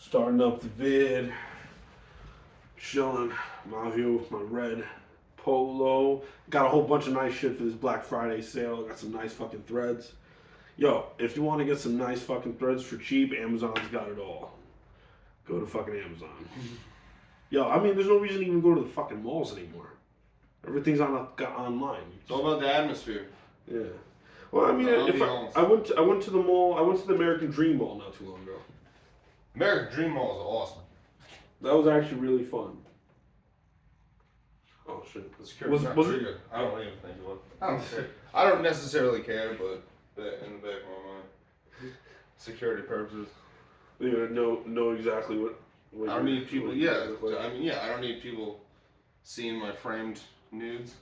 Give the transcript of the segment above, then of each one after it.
Starting up the vid. Chilling. I'm out here with my red polo. Got a whole bunch of nice shit for this Black Friday sale. Got some nice fucking threads. Yo, if you want to get some nice fucking threads for cheap, Amazon's got it all. Go to fucking Amazon. Yo, I mean, there's no reason to even go to the fucking malls anymore. Everything's online. It's all about the atmosphere. Yeah. Well, I mean, I went to the mall. I went to the American Dream Mall not too long ago. American Dream Mall is awesome. That was actually really fun. Oh shit! Was it good? I don't even think it was. I don't care. I don't necessarily care, but in the back of my mind, security purposes. You know exactly what I don't need people. Yeah, I mean, I don't need people seeing my framed nudes.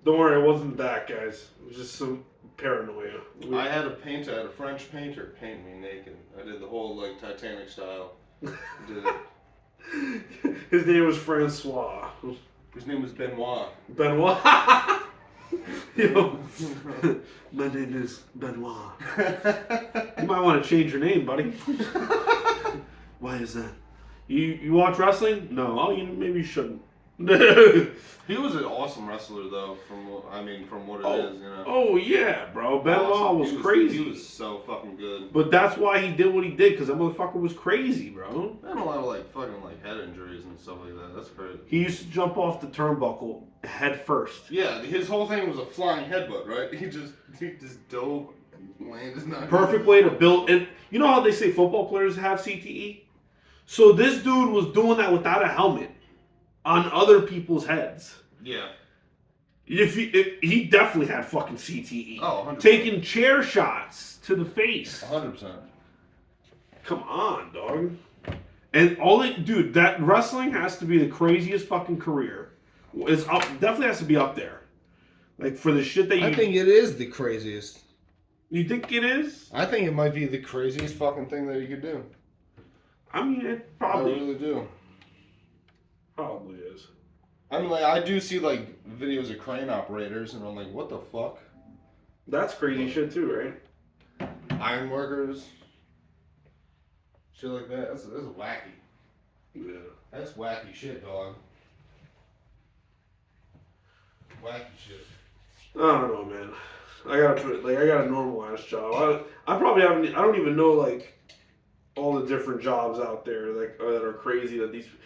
Don't worry, it wasn't that, guys. It was just some paranoia. I had a French painter paint me naked. I did the whole like Titanic style. Did it. His name was Francois. His name was Benoit. Benoit. Yo, my name is Benoit. You might want to change your name, buddy. Why is that? You watch wrestling? No. Oh, maybe you shouldn't. He was an awesome wrestler, though. From what it is, you know. Oh yeah, bro. Benoit was crazy. He was so fucking good. But that's why he did what he did, because that motherfucker was crazy, bro. I had a lot of fucking head injuries and stuff like that. That's crazy. He used to jump off the turnbuckle head first. Yeah, his whole thing was a flying headbutt, right? He just dove, landed. Perfect way to build. And you know how they say football players have CTE? So this dude was doing that without a helmet on other people's heads. Yeah. If he definitely had fucking CTE. Oh, 100%. Taking chair shots to the face. 100%. Come on, dog. And dude, that wrestling has to be the craziest fucking career. It's up, definitely has to be up there. Like for the shit that you. I think it is the craziest. You think it is? I think it might be the craziest fucking thing that you could do. I mean, it probably. I really do. Probably is. I mean, I do see videos of crane operators, and I'm like, what the fuck? That's crazy shit too, right? Iron workers, shit like that. That's wacky. Yeah. That's wacky shit, dog. Wacky shit. I don't know, man. I got a normal ass job. I probably haven't. I don't even know all the different jobs out there that are crazy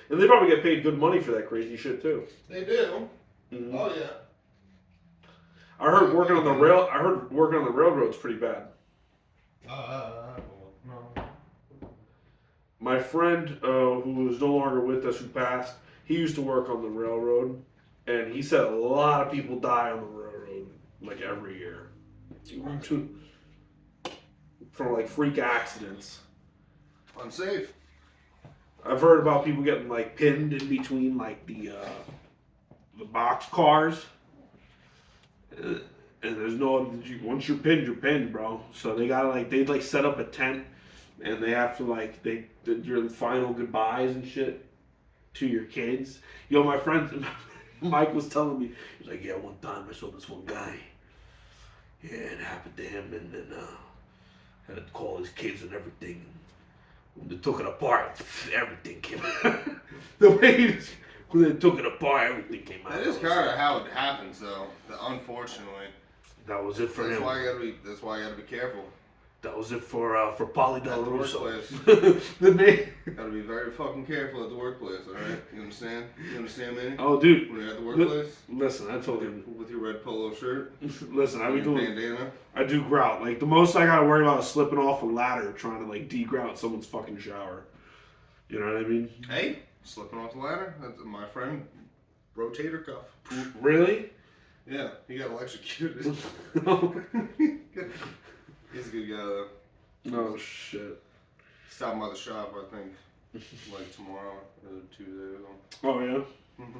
and they probably get paid good money for that crazy shit too. They do. Mm-hmm. Oh yeah. I heard working on the railroad's pretty bad. No. My friend who is no longer with us, who passed, he used to work on the railroad, and he said a lot of people die on the railroad every year from freak accidents. Unsafe. I've heard about people getting pinned in between the box cars, and there's no once you're pinned, bro. So they gotta they set up a tent, and they have to your final goodbyes and shit to your kids. Yo, my friend Mike was telling me, he was like, yeah, one time I saw this one guy. Yeah, it happened to him, and then had to call his kids and everything. When they took it apart, everything came out. The way when they took it apart, everything came out. That is kind of how it happens, though. Unfortunately. That was it for him. That's why I gotta be careful. That was it for Paulie Del Russo. The name. Gotta be very fucking careful at the workplace, alright? You understand? You understand me? Oh, dude. When you're at the workplace? Listen, I told you. With your red polo shirt? Listen, bandana? I do grout. The most I gotta worry about is slipping off a ladder trying to de-grout someone's fucking shower. You know what I mean? Hey, slipping off the ladder? That's my friend. Rotator cuff. Really? Yeah, he got electrocuted. He's a good guy, though. Oh, shit. Stopping by the shop, I think, tomorrow or 2 days ago. Oh, yeah? Mm-hmm.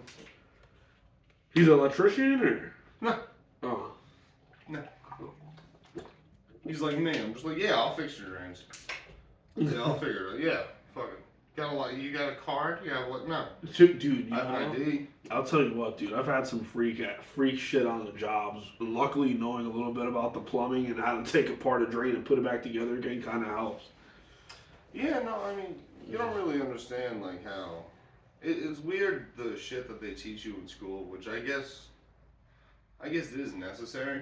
He's an electrician, or? No. Oh. No. He's like me. I'm just like, yeah, I'll fix your drains. Yeah, I'll figure it out. Yeah, fuck it. You got a card? Yeah, what? No. Dude, you I have an know, ID. I'll tell you what, dude. I've had some freak shit on the jobs. And luckily, knowing a little bit about the plumbing and how to take apart a drain and put it back together again kind of helps. Yeah, no, I mean, you don't really understand, like, how. It's weird, the shit that they teach you in school, which I guess it is necessary.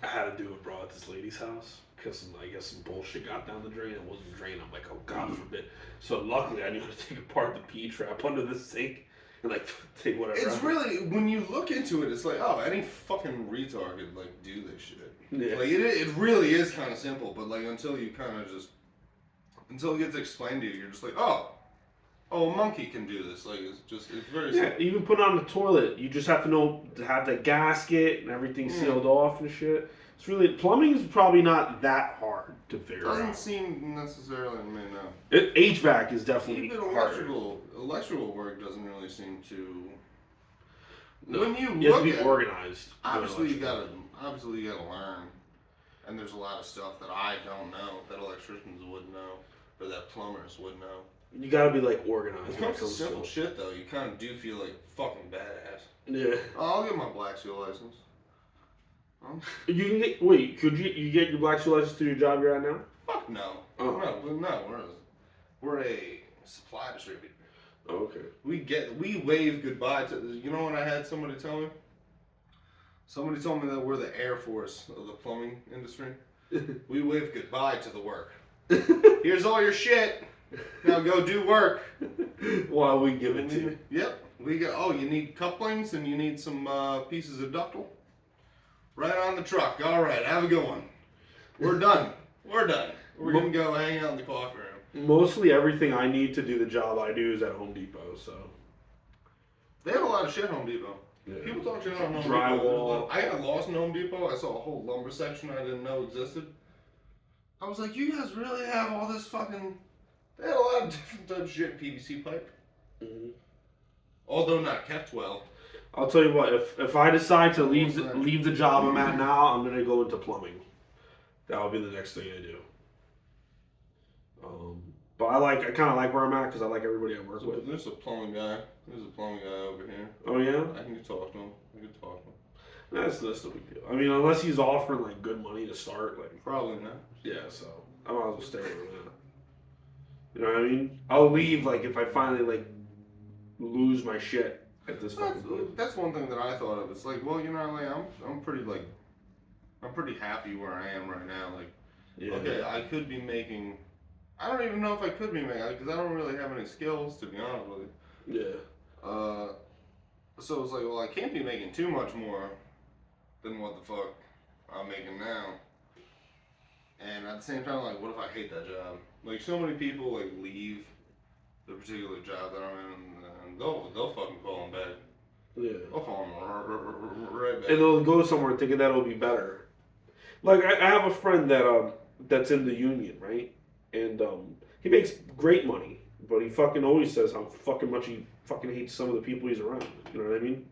I had to do it, bro, at this lady's house because I guess some bullshit got down the drain. It wasn't a drain. I'm like, oh god forbid. So luckily, I knew how to take apart the P trap under the sink and like take whatever. It's really, when you look into it, it's like, oh, any fucking retard could, like, do this shit. Yeah. Like, it really is kind of simple, but, like, until it gets explained to you, you're just like, oh, a monkey can do this. Like, it's very simple. Yeah, even put on the toilet, you just have to know to have the gasket and everything sealed off and shit. It's really, plumbing is probably not that hard to figure out. Doesn't seem necessarily, I mean, no. HVAC is definitely Even harder. electrical work doesn't really seem to. No, When you look have to be at organized. obviously you gotta learn, and there's a lot of stuff that I don't know that electricians would know, or that plumbers would know. You gotta be like organized. When it comes to simple shit though, you kind of do feel like fucking badass. Yeah. I'll get my black seal license. You can get, wait, could you get your black seal license through your job you're at now? Fuck no. Oh. No, we're a supply distributor. Oh, okay. We wave goodbye to. You know what I had somebody tell me? Somebody told me that we're the Air Force of the plumbing industry. We wave goodbye to the work. Here's all your shit. Now go do work. Well, we give it to you. Yep. We got. Oh, you need couplings and you need some pieces of ductile. Right on the truck. All right. Have a good one. We're done. We're gonna go hang out in the coffee room. Mostly everything I need to do the job I do is at Home Depot, so. They have a lot of shit at Home Depot. Yeah. People talk shit on Home Depot. I got lost in Home Depot. I saw a whole lumber section I didn't know existed. I was like, you guys really have all this fucking. They had a lot of different types of shit. PVC pipe. Mm-hmm. Although not kept well. I'll tell you what, if I decide to leave the job I'm at now, I'm gonna go into plumbing. That'll be the next thing I do. But I kind of like where I'm at because I like everybody I work with. There's a plumbing guy. There's a plumbing guy over here. Oh yeah? I can talk to him. That's no big deal. I mean, unless he's offering like good money to start, like probably not. Yeah, so I might as well stay where I'm at. You know what I mean? I'll leave like if I finally like lose my shit at this fucking point. That's one thing that I thought of. It's like, well, you know, like I'm pretty happy where I am right now. Like, yeah. Okay, I could be making. I don't even know if I could be making because I don't really have any skills, to be honest with you. Yeah. So it's like, well, I can't be making too much more than what the fuck I'm making now. And at the same time, like, what if I hate that job? Like, so many people like leave the particular job that I'm in, and they'll fucking call them back. Yeah. They'll call them right back. And they'll go somewhere thinking that'll be better. Like I have a friend that's in the union, right? And he makes great money, but he fucking always says how fucking much he fucking hates some of the people he's around. You know what I mean?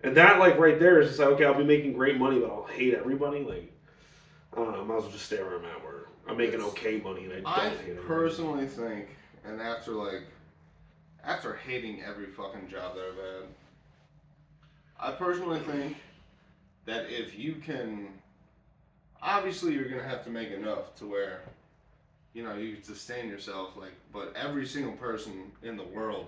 And that, like, right there is just like, okay, I'll be making great money, but I'll hate everybody. Like, I don't know, I might as well just stay where I'm at, where I'm making okay money and I don't hate everybody. I personally think, and after hating every fucking job that I've had, I personally think that if you can, obviously you're going to have to make enough to where, you know, you can sustain yourself, like, but every single person in the world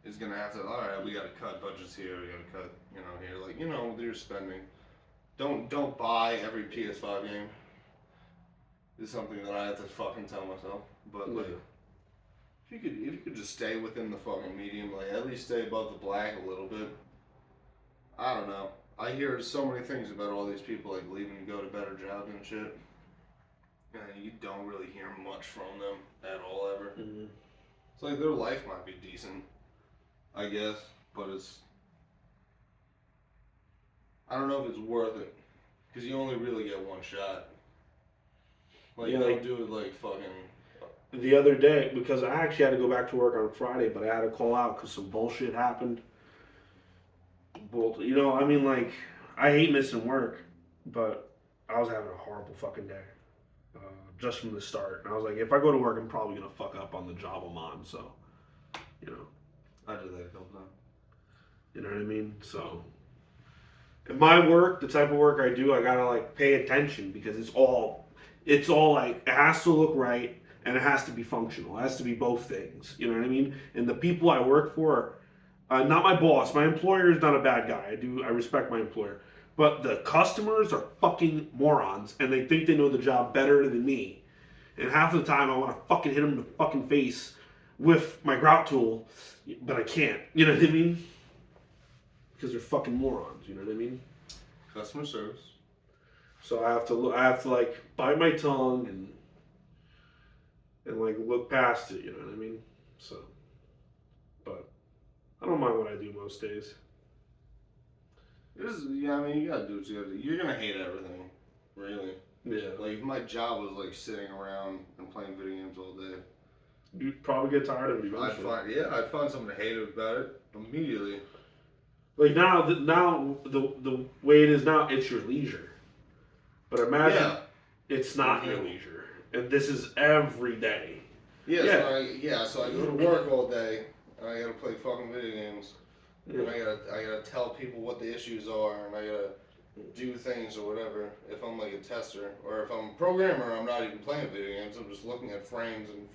is going to have to, all right, we got to cut budgets here, we got to cut, you know, here, like, you know, your spending. Don't buy every PS5 game is something that I have to fucking tell myself. But, like, if you could just stay within the fucking medium, like, at least stay above the black a little bit. I don't know. I hear so many things about all these people, like, leaving to go to better jobs and shit. And you don't really hear much from them at all, ever. Mm-hmm. It's like their life might be decent, I guess, but it's... I don't know if it's worth it, because you only really get one shot. Like, yeah, they'll do it, like, fucking... The other day, because I actually had to go back to work on Friday, but I had to call out because some bullshit happened. You know, I mean, like, I hate missing work, but I was having a horrible fucking day. just from the start. And I was like, if I go to work, I'm probably gonna fuck up on the job I'm on. So, you know, I did that a couple times. you know what I mean. So, in my work, the type of work I do, I gotta like pay attention because it's all like it has to look right and it has to be functional. It has to be both things. You know what I mean? And the people I work for, not my boss. My employer is not a bad guy. I respect my employer. But the customers are fucking morons, and they think they know the job better than me. And half of the time, I want to fucking hit them in the fucking face with my grout tool, but I can't. You know what I mean? Because they're fucking morons. You know what I mean? Customer service. So I have to like bite my tongue and like look past it. You know what I mean? So, but I don't mind what I do most days. Yeah, I mean, you gotta do what you gotta do. You're gonna hate everything, really. Yeah. Like, if my job was like sitting around and playing video games all day, You'd probably get tired of it eventually. I'd find something to hate about it immediately. Like now the way it is now, it's your leisure. But imagine it's not your leisure, and this is every day. So I go to work all day, and I gotta play fucking video games, and I gotta tell people what the issues are, and I gotta do things or whatever. If I'm like a tester, or if I'm a programmer, I'm not even playing video games. I'm just looking at frames and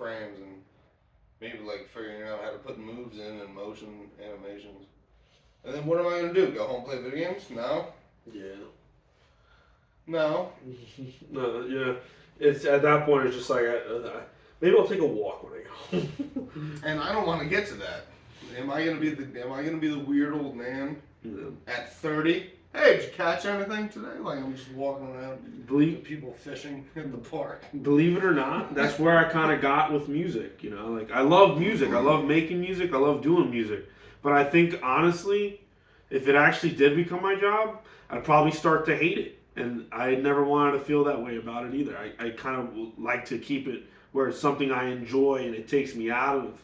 maybe like figuring out how to put moves in and motion animations. And then what am I gonna do? Go home and play video games? No. Yeah. No. No. Yeah. It's at that point. It's just like maybe I'll take a walk when I go home. And I don't want to get to that. Am I gonna be the weird old man at 30? Hey, did you catch anything today? Like I'm just walking around, people fishing in the park. Believe it or not, that's where I kind of got with music. You know, like I love music. I love making music. I love doing music. But I think honestly, if it actually did become my job, I'd probably start to hate it. And I never wanted to feel that way about it either. I kind of like to keep it where it's something I enjoy and it takes me out of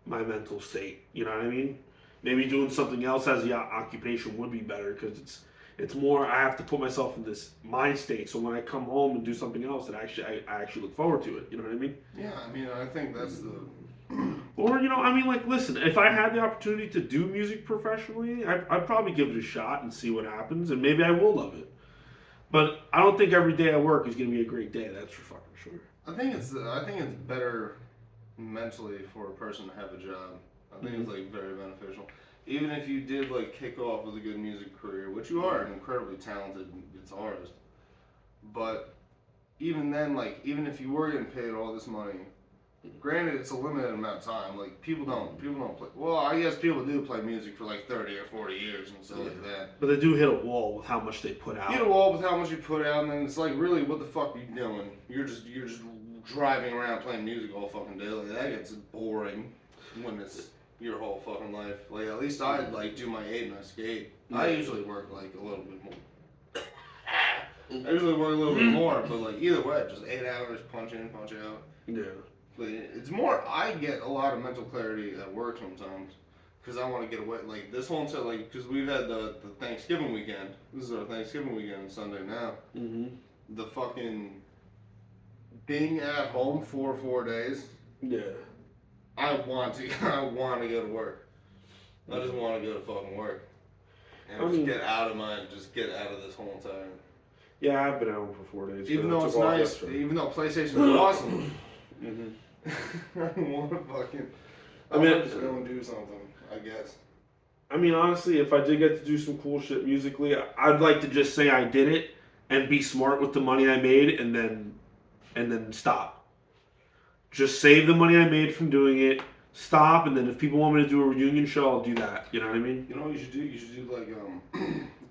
my mental state. You know what I mean? Maybe doing something else as the occupation would be better because it's more I have to put myself in this mind state. So when I come home and do something else, I actually look forward to it. You know what I mean? Yeah, I mean I think that's the. Or I mean, like, listen, if I had the opportunity to do music professionally, I'd probably give it a shot and see what happens, and maybe I will love it. But I don't think every day at work is gonna be a great day. That's for fucking sure. I think it's better mentally for a person to have a job. I think it's like very beneficial. Even if you did like kick off with a good music career, which you are an incredibly talented guitarist, but even then, like even if you were getting paid all this money, granted it's a limited amount of time. Like people don't play. Well, I guess people do play music for like 30 or 40 years and stuff like that. But they do hit a wall with how much they put out. You hit a wall with how much you put out, and then it's like, really, what the fuck are you doing? You're just driving around playing music all fucking day. Like that gets boring when it's your whole fucking life. Like at least I like do my 8 and I skate. I usually work like a little bit more. I usually work a little bit more, but like either way, just 8 hours, punch in, punch out. Yeah. But it's more. I get a lot of mental clarity at work sometimes because I want to get away. Like this whole entire because we've had the Thanksgiving weekend. This is our Thanksgiving weekend Sunday now. The fucking being at home for 4 days. Yeah. I want to go to work. I just want to go to fucking work. And get out of this whole entire. Yeah, I've been at home for 4 days. Even though it's nice, even though PlayStation is awesome. I want to fucking. I mean, just go and do something, I guess. I mean, honestly, if I did get to do some cool shit musically, I'd like to just say I did it and be smart with the money I made, and then stop. Just save the money I made from doing it. Stop, and then if people want me to do a reunion show, I'll do that. You know what I mean? You know what you should do? You should do like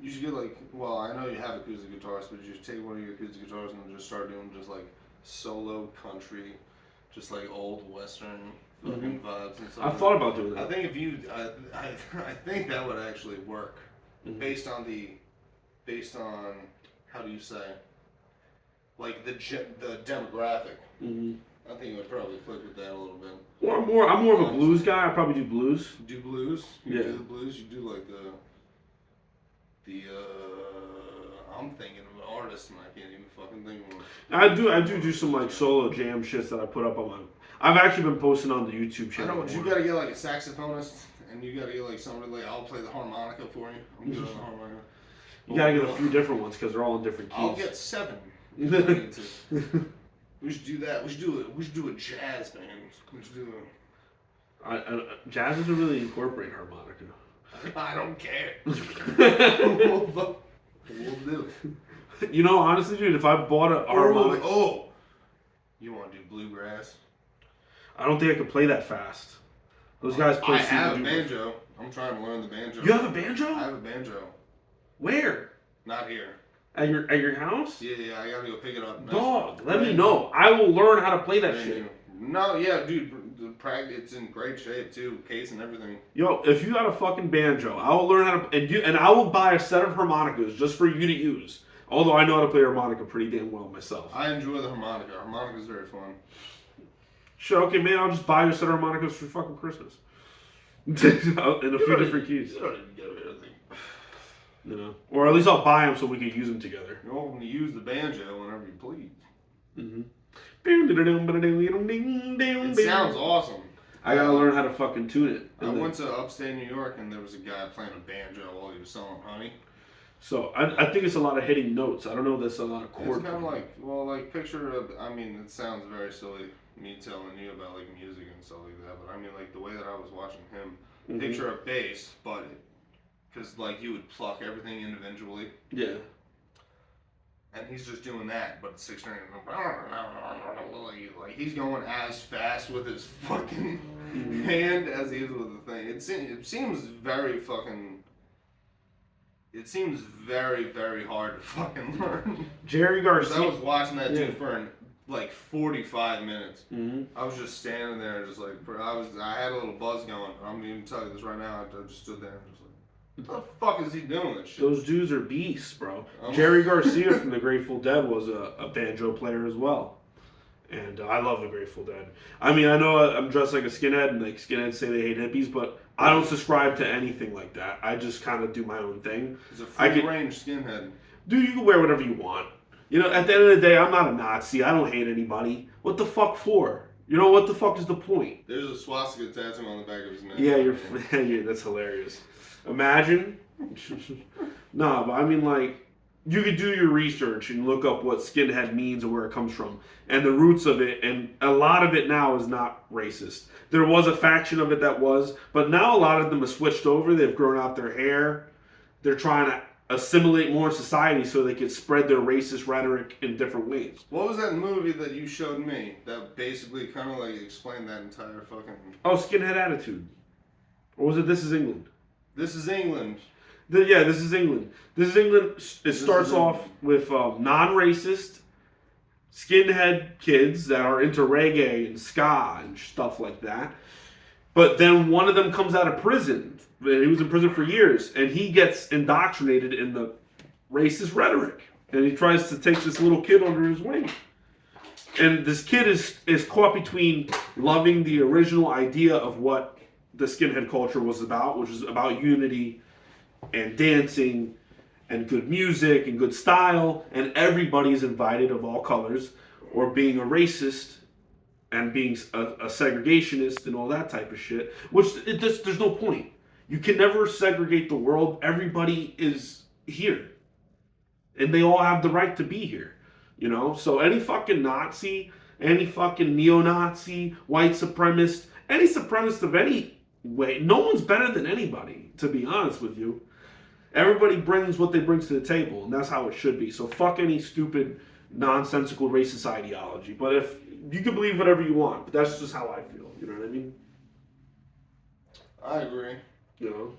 you should get like. Well, I know you have acoustic guitars, but you should take one of your acoustic guitars and just start doing just like solo country. Just like old Western fucking vibes and stuff. I've thought about doing that. I think if you, I think that would actually work, based on how do you say, like the demographic. I think it would probably click with that a little bit. Well, I'm more of a blues guy. I probably do blues. Do blues? You do the blues. You do like the. I'm thinking of artist and I can't even fucking think of one. I do some like solo jam shits that I put up on my. I've actually been posting on the YouTube I channel. know, but you gotta get like a saxophonist, and you gotta get like somebody like, I'll play the harmonica for you. I'm good on the harmonica. You gotta get a few different ones because they're all in different keys. I'll get 7. We should do that. We should do a jazz band. We should do jazz doesn't really incorporate harmonica. I don't care. We'll do it. You know, honestly, dude, if I bought a harmonica, you want to do bluegrass? I don't think I could play that fast. Those guys play. I have a banjo. I'm trying to learn the banjo. You have a banjo? I have a banjo. Where? Not here. At your house? Yeah, I gotta go pick it up. Dog, let me know. I will learn how to play that shit. No, yeah, dude, the practice, it's in great shape too, case and everything. Yo, if you got a fucking banjo, I will learn how to, and I will buy a set of harmonicas just for you to use. Although I know how to play harmonica pretty damn well myself. I enjoy the harmonica. Harmonica's very fun. Sure, okay, man, I'll just buy you a set of harmonicas for fucking Christmas. In a few different keys. You don't even get everything. You know, or at least I'll buy them so we can use them together. You're welcome to use the banjo whenever you please. Mm-hmm. It sounds awesome. I gotta learn how to fucking tune it. I went to upstate New York and there was a guy playing a banjo while he was selling honey. So I think it's a lot of hitting notes. I don't know if there's a lot of chords. It's kind of like, well, like picture of, I mean, it sounds very silly, me telling you about like music and stuff like that, but I mean like the way that I was watching him, picture a bass, but, because like you would pluck everything individually. Yeah. And he's just doing that, but 6 string, like he's going as fast with his fucking hand as he is with the thing. It seems very fucking. It seems very, very hard to fucking learn. Jerry Garcia. I was watching that dude for like 45 minutes. Mm-hmm. I was just standing there, just like I had a little buzz going. I'm gonna even tell you this right now. I just stood there and just like, what the fuck is he doing this shit? Those dudes are beasts, bro. Jerry Garcia from the Grateful Dead was a banjo player as well. And I love the Grateful Dead. I mean, I know I'm dressed like a skinhead, and like skinheads say they hate hippies, but I don't subscribe to anything like that. I just kind of do my own thing. He's a free-range skinhead. Dude, you can wear whatever you want. You know, at the end of the day, I'm not a Nazi. I don't hate anybody. What the fuck for? You know, what the fuck is the point? There's a swastika tattoo on the back of his neck. Yeah, that's hilarious. Imagine. Nah, but I mean, like, you could do your research and look up what skinhead means and where it comes from and the roots of it, and a lot of it now is not racist. There was a faction of it that was, but now a lot of them have switched over. They've grown out their hair. They're trying to assimilate more in society so they can spread their racist rhetoric in different ways. What was that movie that you showed me that basically kind of like explained that entire fucking... Oh, Skinhead Attitude. Or was it This Is England? This is England. This is England. This is England. It starts off with non-racist skinhead kids that are into reggae and ska and stuff like that. But then one of them comes out of prison. He was in prison for years, and he gets indoctrinated in the racist rhetoric. And he tries to take this little kid under his wing. And this kid is caught between loving the original idea of what the skinhead culture was about, which is about unity and dancing and good music and good style, and everybody's invited of all colors, or being a racist and being a segregationist and all that type of shit, which there's no point. You can never segregate the world. Everybody is here, and they all have the right to be here, you know? So any fucking Nazi, any fucking neo-Nazi, white supremacist, any supremacist of any way, no one's better than anybody, to be honest with you. Everybody brings what they bring to the table, and that's how it should be. So fuck any stupid, nonsensical racist ideology. But if you can believe whatever you want, but that's just how I feel. You know what I mean? I agree. You know?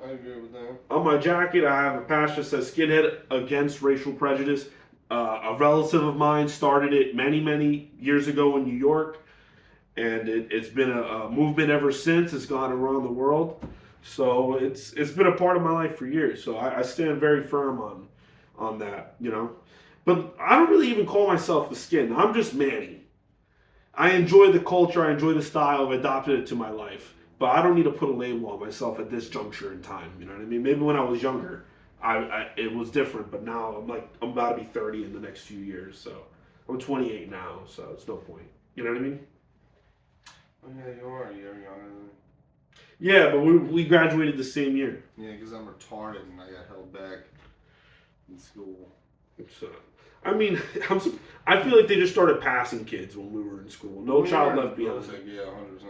I agree with that. On my jacket, I have a patch that says "Skinhead Against Racial Prejudice." A relative of mine started it many, many years ago in New York, and it's been a movement ever since. It's gone around the world. So it's been a part of my life for years. So I stand very firm on that, you know. But I don't really even call myself the skin. I'm just Manny. I enjoy the culture. I enjoy the style. I've adopted it to my life. But I don't need to put a label on myself at this juncture in time. You know what I mean? Maybe when I was younger, It was different, but now I'm about to be 30 in the next few years, so I'm 28 now, so it's no point. You know what I mean? Oh, yeah, you are. You're younger than me. Yeah, but we graduated the same year. Yeah, because I'm retarded and I got held back in school. So, I mean, I feel like they just started passing kids when we were in school. No child left behind. Yeah, 100%.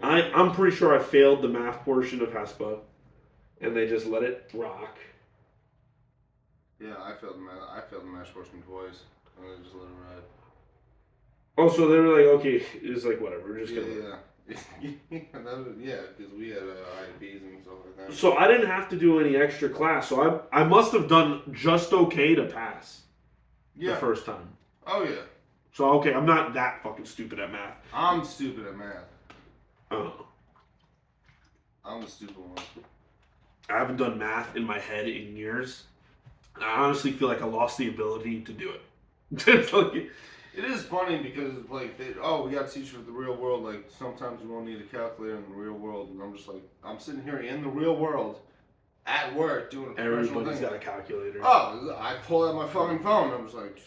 Yeah. I'm pretty sure I failed the math portion of HESPA, and they just let it rock. Yeah, I failed the math portion twice, and they just let it ride. Oh, so they were like, okay, it's like whatever, we're just gonna. Yeah. Yeah, because we had IEPs and stuff like that. So I didn't have to do any extra class, so I must have done just okay to pass. Yeah. The first time. Oh yeah. So okay, I'm not that fucking stupid at math. I'm stupid at math. Oh. I'm the stupid one. I haven't done math in my head in years. I honestly feel like I lost the ability to do it. It's like, it is funny because like we got to teach you the real world. Like sometimes you won't need a calculator in the real world, and I'm just like I'm sitting here in the real world, at work doing a professional everybody's thing. got a calculator. Oh, I pull out my fucking phone. I'm just like,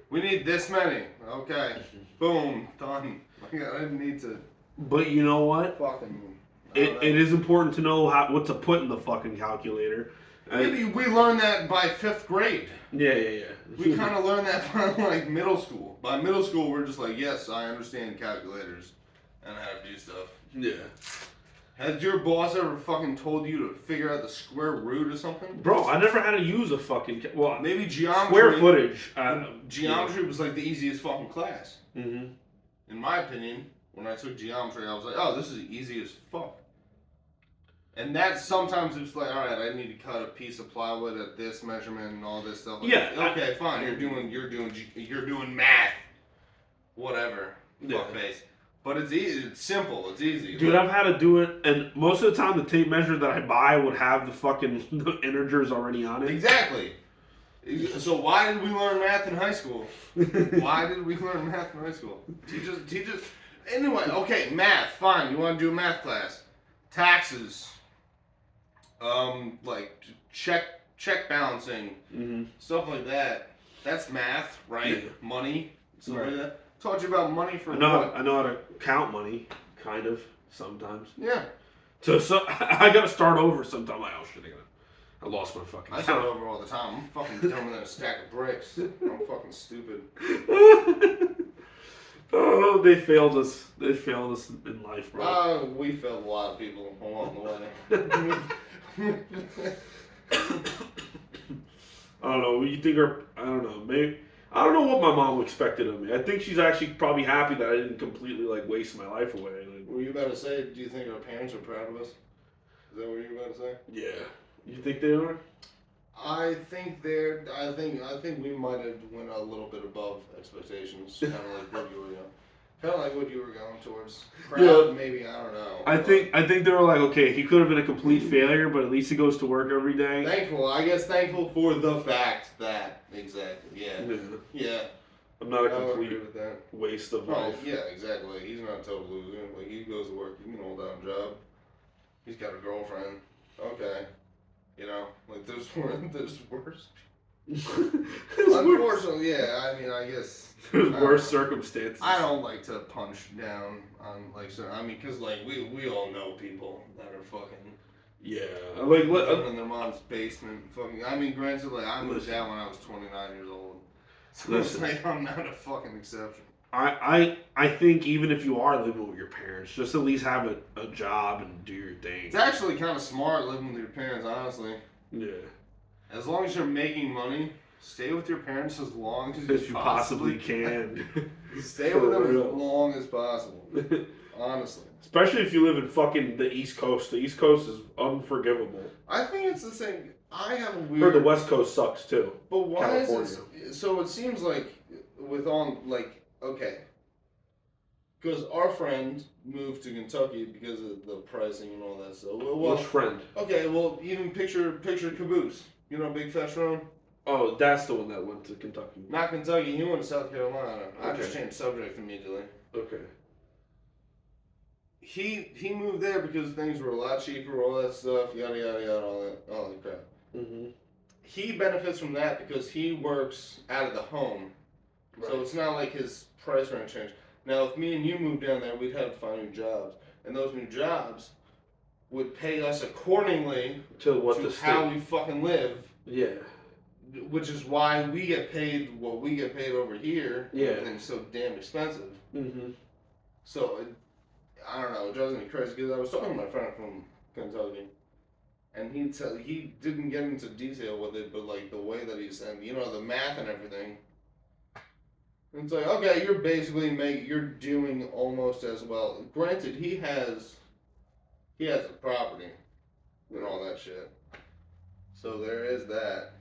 we need this many. Okay, boom, done. Like, I didn't need to. But you know what? Fucking. It is important to know what to put in the fucking calculator. Maybe we learned that by 5th grade. Yeah. We kind of learned that from like middle school. By middle school, we're just like, yes, I understand calculators and how to do stuff. Yeah. Has your boss ever fucking told you to figure out the square root or something? Bro, I never had to use a fucking maybe geometry. Square footage. Geometry was like the easiest fucking class. Mm-hmm. In my opinion, when I took geometry, I was like, oh, this is easy as fuck. And that sometimes it's like, all right, I need to cut a piece of plywood at this measurement and all this stuff. Like, yeah. Okay, fine. You're doing math. Whatever. Yeah. Fuckface. But it's easy. It's simple. It's easy. Dude, I've had to do it, and most of the time the tape measure that I buy would have the fucking the integers already on it. Exactly. So why did we learn math in high school? Why did we learn math in high school? Teachers. Anyway, okay, math. Fine. You want to do a math class? Taxes. Like check balancing, stuff like that. That's math, right? Yeah. Money, stuff Right. like that. Taught you about money for I know how to count money, kind of, sometimes. Yeah. So I gotta start over sometimes. Like, oh shit, I lost my fucking I count. start over all the time. I'm fucking dumber than a stack of bricks. I'm fucking stupid. Oh, they failed us. They failed us in life, bro. We failed a lot of people along the way. I don't know. You think I don't know. Maybe I don't know what my mom expected of me. I think she's actually probably happy that I didn't completely like waste my life away. Like, Were you about to say? Do you think our parents are proud of us? Is that what you were about to say? yeah. You think they are? I think we might have went a little bit above expectations. Kind of like what you were, going towards. Proud, Yeah. maybe, I don't know. I think they were like, okay, he could have been a complete failure, but at least he goes to work every day. Thankful for the fact that exactly. Yeah. I'm not a I would complete agree with that. waste of Oh life. yeah, exactly. He's not a total loser. Like he goes to work, he's an old down job. He's got a girlfriend. Okay. Like there's worse. Unfortunately, yeah. I mean, I guess There's worse circumstances. I don't like to punch down on because we all know people that are fucking Yeah, living in their mom's basement. Fucking. I mean, granted, I moved out when I was 29 years old. So it's like I'm not a fucking exception. I think even if you are living with your parents, just at least have a job and do your thing. It's actually kind of smart living with your parents, honestly. Yeah. As long as you're making money, stay with your parents as long as you possibly can. Stay with them as long as possible. Honestly. Especially if you live in fucking the East Coast. The East Coast is unforgivable. I think it's the same. I have a weird. Heard the West Coast sucks too. But why California. is it? So it seems like okay. Because our friend moved to Kentucky because of the pricing and all that stuff. Which friend? Okay, well, even picture Caboose. Big Fat Throne? Oh, that's the one that went to Kentucky. Not Kentucky, he went to South Carolina. I Okay. just changed subject immediately. Okay. He moved there because things were a lot cheaper, all that stuff, yada yada yada, all that crap. Mhm. he benefits from that because he works out of the home. Right. So it's not like his price range changed. Now, if me and you moved down there, we'd have to find new jobs. And those new jobs would pay us accordingly to how we fucking live. Yeah. Which is why we get paid what we get paid over here. Yeah. Everything's so damn expensive. Mm-hmm. So, I don't know, it drives me crazy because I was talking to my friend from Kentucky. And he didn't get into detail with it, but like the way that he said, the math and everything. It's like, okay, you're basically you're doing almost as well. Granted, he has a property and all that shit. So there is that.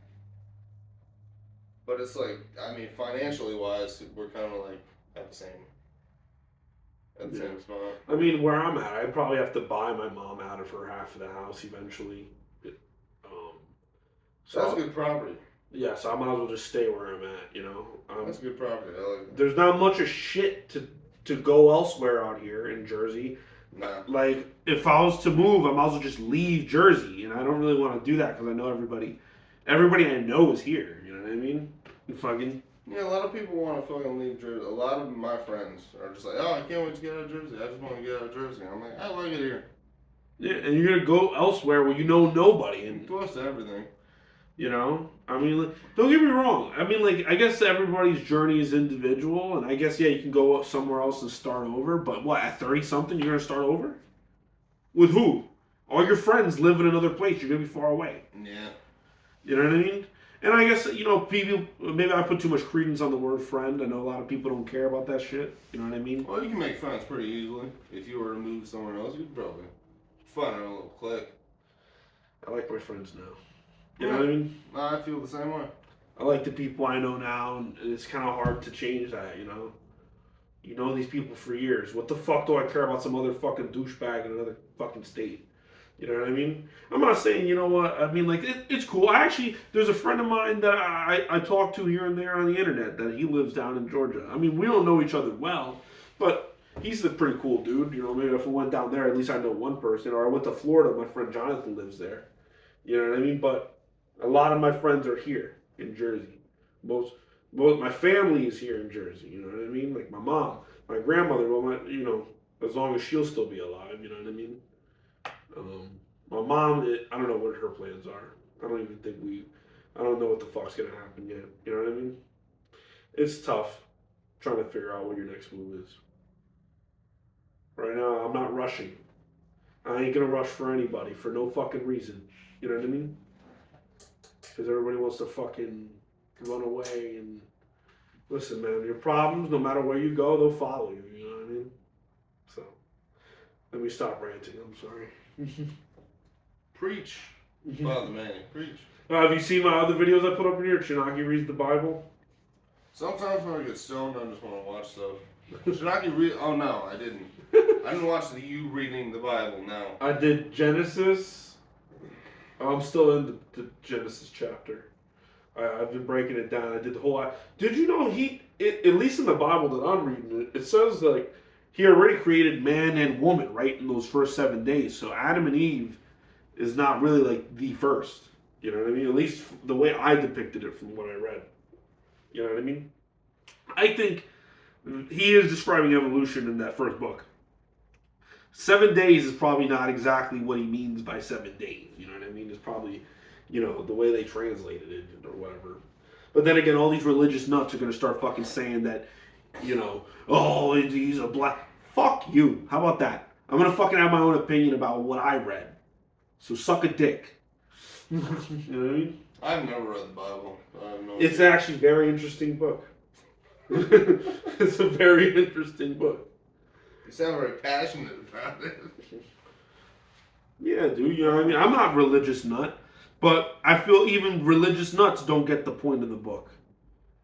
But it's like, I mean, financially wise, we're kind of like at the same spot. I mean, where I'm at, I'd probably have to buy my mom out of her half of the house eventually. So That's good property. Yeah, so I might as well just stay where I'm at, That's good property. I like it. There's not much of shit to go elsewhere out here in Jersey. Nah. Like, if I was to move, I might as well just leave Jersey, and I don't really want to do that because I know everybody I know is here, you know what I mean? Yeah, a lot of people want to fucking leave Jersey. A lot of my friends are just like, oh, I can't wait to get out of Jersey. I just want to get out of Jersey. I'm like, I like it here. Yeah, and you're going to go elsewhere where you know nobody. And close to everything. I mean, don't get me wrong. I mean, like, I guess everybody's journey is individual, and I guess, yeah, you can go somewhere else and start over, but what, at 30-something, you're going to start over? With who? All your friends live in another place. You're going to be far away. Yeah. You know what I mean? And I guess, people, maybe I put too much credence on the word friend. I know a lot of people don't care about that shit. You know what I mean? Well, you can make friends pretty easily. If you were to move somewhere else, you'd probably find a little clique. I like my friends now. You know what I mean? I feel the same way. I like the people I know now, and it's kind of hard to change that, You know these people for years. What the fuck do I care about some other fucking douchebag in another fucking state? You know what I mean? I'm not saying, I mean, like, it's cool. There's a friend of mine that I talk to here and there on the internet that he lives down in Georgia. I mean, we don't know each other well, but he's a pretty cool dude. Maybe if I went down there, at least I know one person. Or I went to Florida, my friend Jonathan lives there. You know what I mean? But a lot of my friends are here in Jersey. Most my family is here in Jersey. You know what I mean? Like my mom, my grandmother. Well, as long as she'll still be alive. You know what I mean? My mom, I don't know what her plans are. I don't know what the fuck's gonna happen yet. You know what I mean? It's tough trying to figure out what your next move is. Right now, I'm not rushing. I ain't gonna rush for anybody for no fucking reason. You know what I mean? Because everybody wants to fucking run away and listen, man. Your problems, no matter where you go, they'll follow you. You know what I mean? So let me stop ranting. I'm sorry. Preach, Father Manny, preach. Have you seen my other videos I put up in here? Chinaki reads the Bible. Sometimes when I get stoned, I just want to watch stuff. Chinaki read? Oh no, I didn't. I didn't watch you reading the Bible. No. I did Genesis. I'm still in the Genesis chapter. I've been breaking it down. I did the whole. Did you know at least in the Bible that I'm reading, it says like he already created man and woman right in those first 7 days. So Adam and Eve is not really like the first. You know what I mean? At least the way I depicted it from what I read. You know what I mean? I think he is describing evolution in that first book. 7 days is probably not exactly what he means by 7 days. You know what I mean? It's probably, the way they translated it or whatever. But then again, all these religious nuts are going to start fucking saying that, oh, he's a black. Fuck you. How about that? I'm going to fucking have my own opinion about what I read. So suck a dick. You know what I mean? I've never read the Bible. I have no It's idea. actually a very interesting book. It's a very interesting book. You sound very passionate about it. Yeah, dude. You know what I mean? I'm not a religious nut, but I feel even religious nuts don't get the point of the book.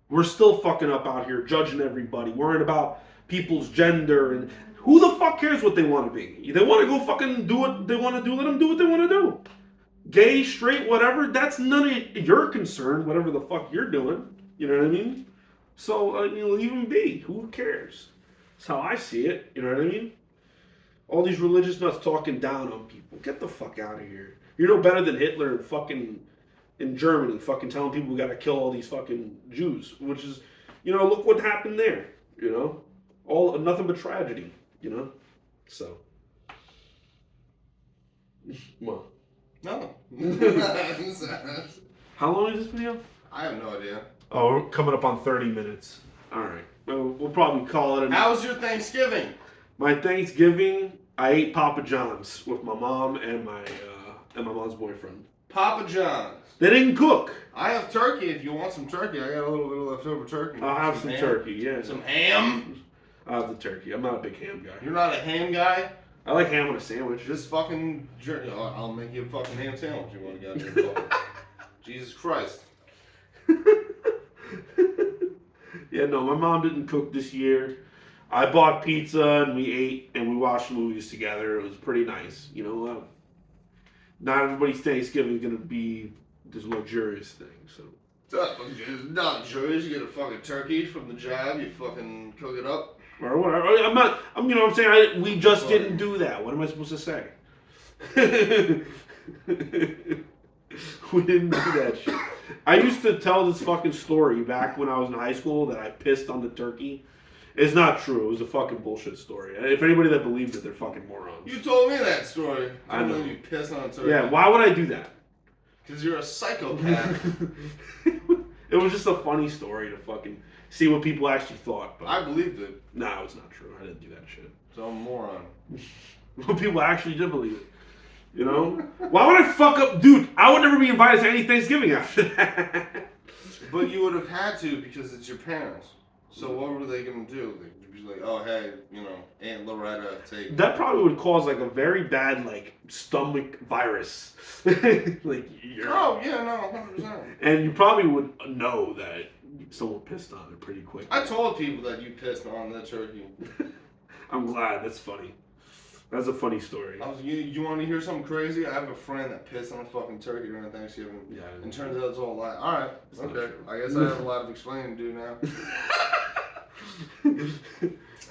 We're still fucking up out here judging everybody, worrying about people's gender, and who the fuck cares what they want to be? They want to go fucking do what they want to do, let them do what they want to do. Gay, straight, whatever, that's none of your concern, whatever the fuck you're doing. You know what I mean? So, leave them be. Who cares? That's how I see it. You know what I mean? All these religious nuts talking down on people. Get the fuck out of here. You're no better than Hitler and fucking in Germany, fucking telling people we gotta kill all these fucking Jews, which is, look what happened there, all nothing but tragedy, so. Well. No. How long is this video? I have no idea. Oh, we're coming up on 30 minutes. All right. Well, we'll probably call it. How was your Thanksgiving? My Thanksgiving, I ate Papa John's with my mom and my mom's boyfriend. Papa John's. They didn't cook. I have turkey. If you want some turkey, I got a little bit of leftover turkey. I'll have some turkey. Yeah. Some ham. I'll have the turkey. I'm not a big ham guy. You're not a ham guy? I like ham on a sandwich. Just fucking I'll make you a fucking ham sandwich. You want to go? Jesus Christ. Yeah, no, my mom didn't cook this year. I bought pizza and we ate and we watched movies together. It was pretty nice. Not everybody's Thanksgiving is gonna be this luxurious thing. So. It's not luxurious. You get a fucking turkey from the job. You fucking cook it up. Or whatever. I'm not. I'm saying we just didn't do that. What am I supposed to say? We didn't do that shit. I used to tell this fucking story back when I was in high school that I pissed on the turkey. It's not true. It was a fucking bullshit story. If anybody that believes it, they're fucking morons. You told me that story. I know. You pissed on a turkey. Yeah, why would I do that? Because you're a psychopath. It was just a funny story to fucking see what people actually thought. But I believed it. nah, it's not true. I didn't do that shit. So I'm a moron. Well, people actually did believe it. Why would I fuck up? Dude, I would never be invited to any Thanksgiving after that. But you would have had to because it's your parents. So what were they going to do? They'd be like, oh, hey, Aunt Loretta, take... That probably would cause, like, a very bad, like, stomach virus. Oh, yeah, no, 100%. And you probably would know that someone pissed on it pretty quick. I told people that you pissed on that turkey. I'm glad. That's funny. That's a funny story. You want to hear something crazy? I have a friend that pissed on a fucking turkey during Thanksgiving. Yeah. And turns out it's all a lie. All right. Okay. I guess I have a lot of explaining to do now.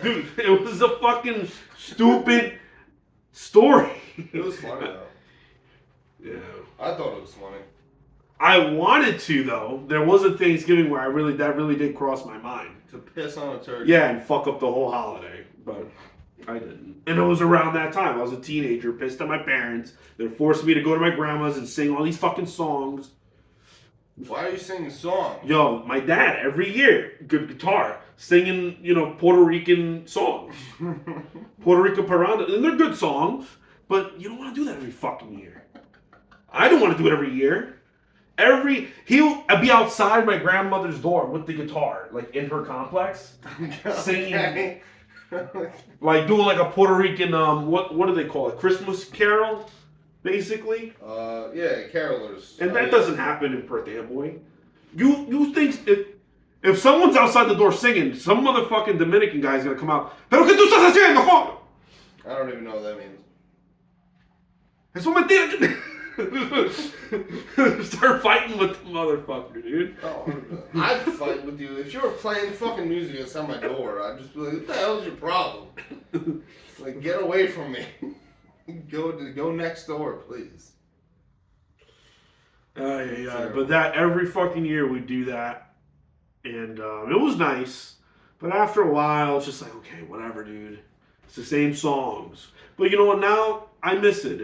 Dude, it was a fucking stupid story. It was funny though. Yeah. I thought it was funny. I wanted to though. There was a Thanksgiving where that really did cross my mind. To piss on a turkey. Yeah, and fuck up the whole holiday, but I didn't. And it was around that time. I was a teenager, pissed at my parents. They're forcing me to go to my grandma's and sing all these fucking songs. Why are you singing songs? Yo, my dad, every year, good guitar, singing, Puerto Rican songs. Puerto Rican Paranda. And they're good songs, but you don't want to do that every fucking year. I don't want to do it every year. He'll be outside my grandmother's door with the guitar, like in her complex, singing, like doing like a Puerto Rican, what do they call it? Christmas carol, basically. Yeah, carolers. And that doesn't happen in Perth Amboy. You think if someone's outside the door singing, some motherfucking Dominican guy's gonna come out. Pero qué tú estás haciendo, joder? I don't even know what that means. Eso me tira. Start fighting with the motherfucker, dude. Oh, I'd fight with you. If you were playing fucking music outside my door, I'd just be like, what the hell is your problem? Like, get away from me. Go next door, please. Yeah. But that every fucking year we do that. And it was nice. But after a while, it's just like, okay, whatever, dude. It's the same songs. But you know what? Now I miss it.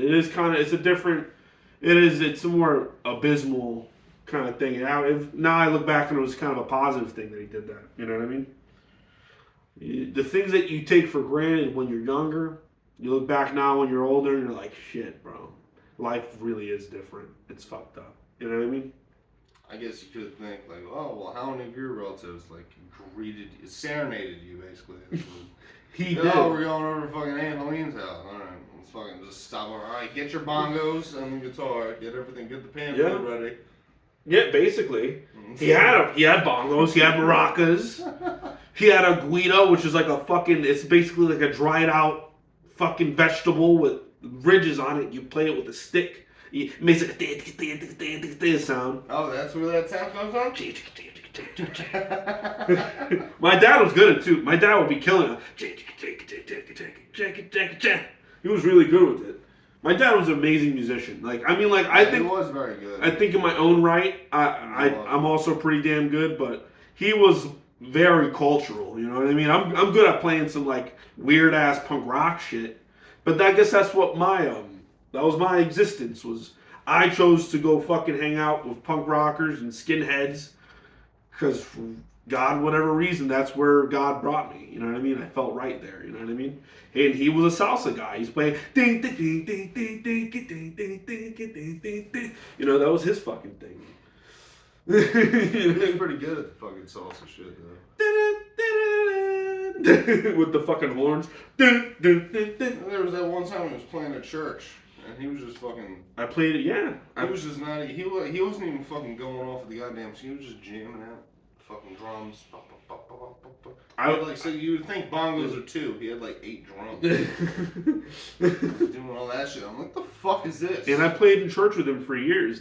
It's a more abysmal kind of thing. Now I look back and it was kind of a positive thing that he did that. You know what I mean? The things that you take for granted when you're younger, you look back now when you're older and you're like, shit, bro. Life really is different. It's fucked up. You know what I mean? I guess you could think like, oh, well, how many of your relatives serenaded you basically? He did. Oh, we're going over to fucking Aunt Helene's house. All right, let's fucking just stop over. All right, get your bongos and the guitar. Get everything. Get the pan food ready. Yeah, basically. He had bongos. He had maracas. He had a guido, which is like it's basically like a dried out fucking vegetable with ridges on it. You play it with a stick. It makes like a sound. Oh, that's where that sound comes from? My dad was good at it too. My dad would be killing it. He was really good with it. My dad was an amazing musician. Like, I mean, like, I He think was very good. I think in my own right, I'm also pretty damn good, but he was very cultural. You know what I mean? I'm good at playing some like weird ass punk rock shit, but I guess that's what that was my existence was. I chose to go fucking hang out with punk rockers and skinheads because for God, whatever reason, that's where God brought me. You know what I mean? I felt right there. You know what I mean? And he was a salsa guy. He's playing ding ding ding ding ding ding ding ding ding ding ding ding ding. You know, that was his fucking thing. He's pretty good at the fucking salsa shit though. With the fucking horns. And there was that one time he was playing at church, and he was just fucking. I played it, yeah. He was just not. He wasn't even fucking going off of the goddamn. He was just jamming out fucking drums. He had like, so you would think bongos are 2. He had like 8 drums. Doing all that shit. I'm like, the fuck is this? And I played in church with him for years.